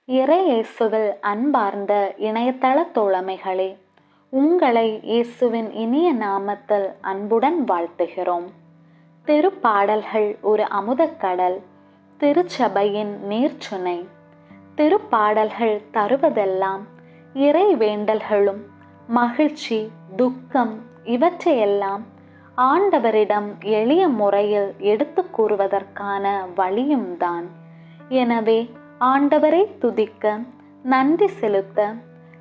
இறை இயேசுவில் அன்பார்ந்த இணையதள தோழமைகளே, உங்களை இயேசுவின் இனிய நாமத்தில் அன்புடன் வாழ்த்துகிறோம். திருப்பாடல்கள் ஒரு அமுதக்கடல், திருச்சபையின் நீர்ச்சுனை. திருப்பாடல்கள் தருவதெல்லாம் இறை வேண்டல்களும் மகிழ்ச்சி, துக்கம் இவற்றையெல்லாம் ஆண்டவரிடம் எளிய முறையில் எடுத்து கூறுவதற்கான வழியும் தான். எனவே ஆண்டவரை துதிக்க, நன்றி செலுத்த,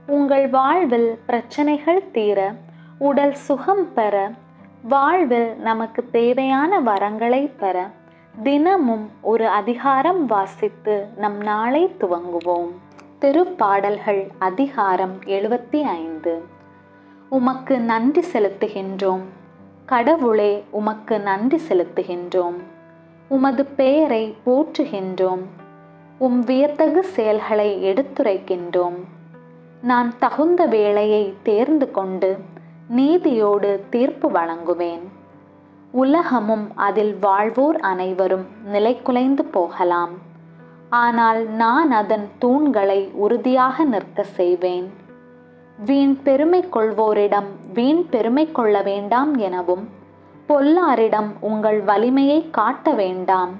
உங்கள் வாழ்வில் பிரச்சனைகள் தீர, உடல் சுகம் பெற, வாழ்வில் நமக்கு தேவையான வரங்களை பெற தினமும் ஒரு அதிகாரம் வாசித்து நம் நாளை துவங்குவோம். திருப்பாடல்கள் அதிகாரம் 75. உமக்கு நன்றி செலுத்துகின்றோம் கடவுளே, உமக்கு நன்றி செலுத்துகின்றோம். உமது பெயரை போற்றுகின்றோம். உம் வியத்தகு செயல்களை எடுத்துரைக்கின்றோம். நான் தகுந்த வேளையை தேர்ந்து கொண்டு நீதியோடு தீர்ப்பு வழங்குவேன். உலகமும் அதில் வாழ்வோர் அனைவரும் நிலைகுலைந்து போகலாம், ஆனால் நான் அதன் தூண்களை உறுதியாக நிற்க செய்வேன். வீண் பெருமை கொள்வோரிடம் வீண் பெருமை கொள்ள வேண்டாம் எனவும், பொல்லாரிடம் உங்கள் வலிமையை காட்ட வேண்டாம்,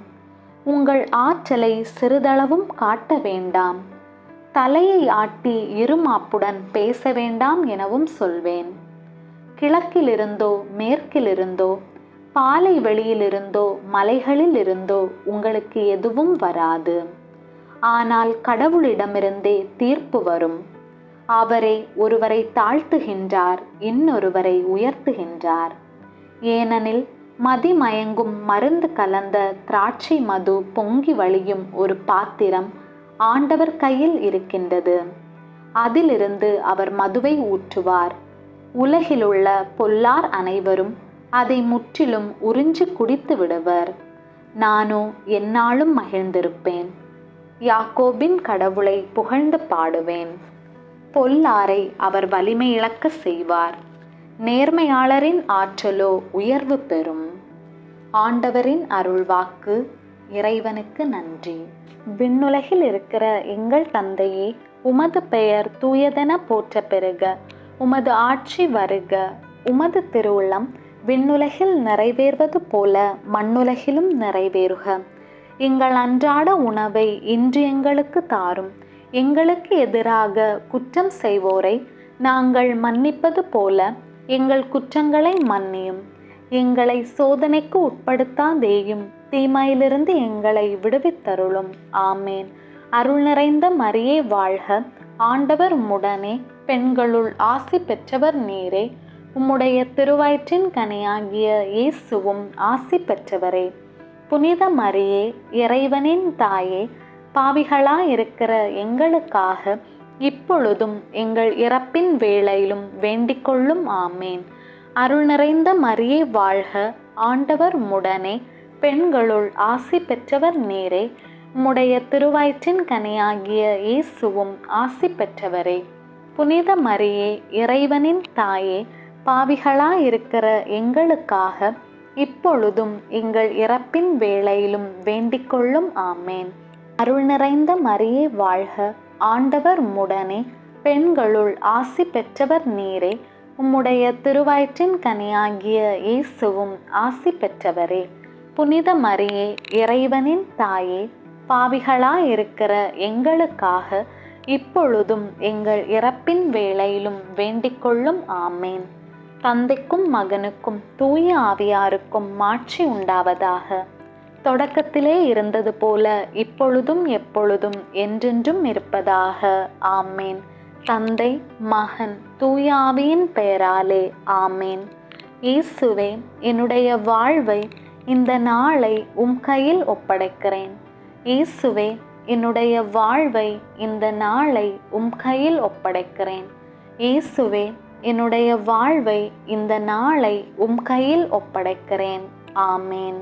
உங்கள் ஆற்றலை சிறிதளவும் காட்ட வேண்டாம், தலையை ஆட்டி இருமாப்புடன் பேச வேண்டாம் எனவும் சொல்வேன். கிழக்கிலிருந்தோ மேற்கிலிருந்தோ பாலை வெளியிலிருந்தோ மலைகளில் இருந்தோ உங்களுக்கு எதுவும் வராது. ஆனால் கடவுளிடமிருந்தே தீர்ப்பு வரும். அவரே ஒருவரை தாழ்த்துகின்றார், இன்னொருவரை உயர்த்துகின்றார். ஏனெனில் மதிமயங்கும் மருந்து கலந்த திராட்சை மது பொங்கி வழியும் ஒரு பாத்திரம் ஆண்டவர் கையில் இருக்கின்றது. அதிலிருந்து அவர் மதுவை ஊற்றுவார். உலகிலுள்ள பொல்லார் அனைவரும் அதை முற்றிலும் உறிஞ்சி குடித்து விடுவர். நானோ எந்நாளும் மகிழ்ந்திருப்பேன். யாக்கோபின் கடவுளை புகழ்ந்து பாடுவேன். பொல்லாரை அவர் வலிமை இழக்க செய்வார். நேர்மையாளரின் ஆற்றலோ உயர்வு பெறும். ஆண்டவரின் அருள்வாக்கு. இறைவனுக்கு நன்றி. விண்ணுலகில் இருக்கிற எங்கள் தந்தையே, உமது பெயர் தூயதென போற்ற பெறுக. உமது ஆட்சி வருக. உமது திருவுளம் விண்ணுலகில் நிறைவேறுவது போல மண்ணுலகிலும் நிறைவேறுக. எங்கள் அன்றாட உணவை இன்று எங்களுக்கு தாரும். எங்களுக்கு எதிராக குற்றம் செய்வோரை நாங்கள் மன்னிப்பது போல எங்கள் குற்றங்களை மன்னியும். எங்களை சோதனைக்கு உட்படுத்தாதேயும், தீமையிலிருந்து எங்களை விடுவித்தருளும். ஆமேன். அருள் நிறைந்த மரியே வாழ்க. ஆண்டவர் உம்முடனே, பெண்களுள் ஆசி பெற்றவர் நீரே. உம்முடைய திருவயிற்றின் கனியாகிய இயேசுவும் ஆசி பெற்றவரே. புனித மரியே, இறைவனின் தாயே, பாவிகளாயிருக்கிற எங்களுக்காக இப்பொழுதும் எங்கள் இறப்பின் வேளையிலும் வேண்டிக்கொள்ளும். ஆமேன். அருள் நிறைந்த மரியே வாழ்க. ஆண்டவர் உம்முடனே, பெண்களுள் ஆசி பெற்றவர் நீரே. உம்முடைய திருவயிற்றின் கனியாகிய இயேசுவும் ஆசி பெற்றவரே. புனித மரியே, இறைவனின் தாயே, பாவிகளாயிருக்கிற எங்களுக்காக இப்பொழுதும் எங்கள் இறப்பின் வேளையிலும் வேண்டிக்கொள்ளும். ஆமேன். அருள் நிறைந்த மரியே வாழ்க. ஆண்டவர் உம்முடனே, பெண்களுள் ஆசி பெற்றவர் நீரே. உம்முடைய திருவயிற்றின் கனியாகிய இயேசுவும் ஆசி பெற்றவரே. புனித மரியே, இறைவனின் தாயே, பாவிகளாயிருக்கிற எங்களுக்காக இப்பொழுதும் எங்கள் இறப்பின் வேளையிலும் வேண்டிக்கொள்ளும். ஆமேன். தந்தைக்கும் மகனுக்கும் தூய ஆவியாருக்கும் மாட்சி உண்டாவதாக. தொடக்கத்திலே இருந்தது போல இப்பொழுதும் எப்பொழுதும் என்றென்றும் இருப்பதாக. ஆமேன். தந்தை, மகன், தூய ஆவியின் பெயராலே. ஆமேன். இயேசுவே, என்னுடைய வாழ்வை, இந்த நாளை உம் கையில் ஒப்படைக்கிறேன். இயேசுவே, என்னுடைய வாழ்வை, இந்த நாளை உம் கையில் ஒப்படைக்கிறேன். இயேசுவே, என்னுடைய வாழ்வை, இந்த நாளை உம் கையில் ஒப்படைக்கிறேன். ஆமேன்.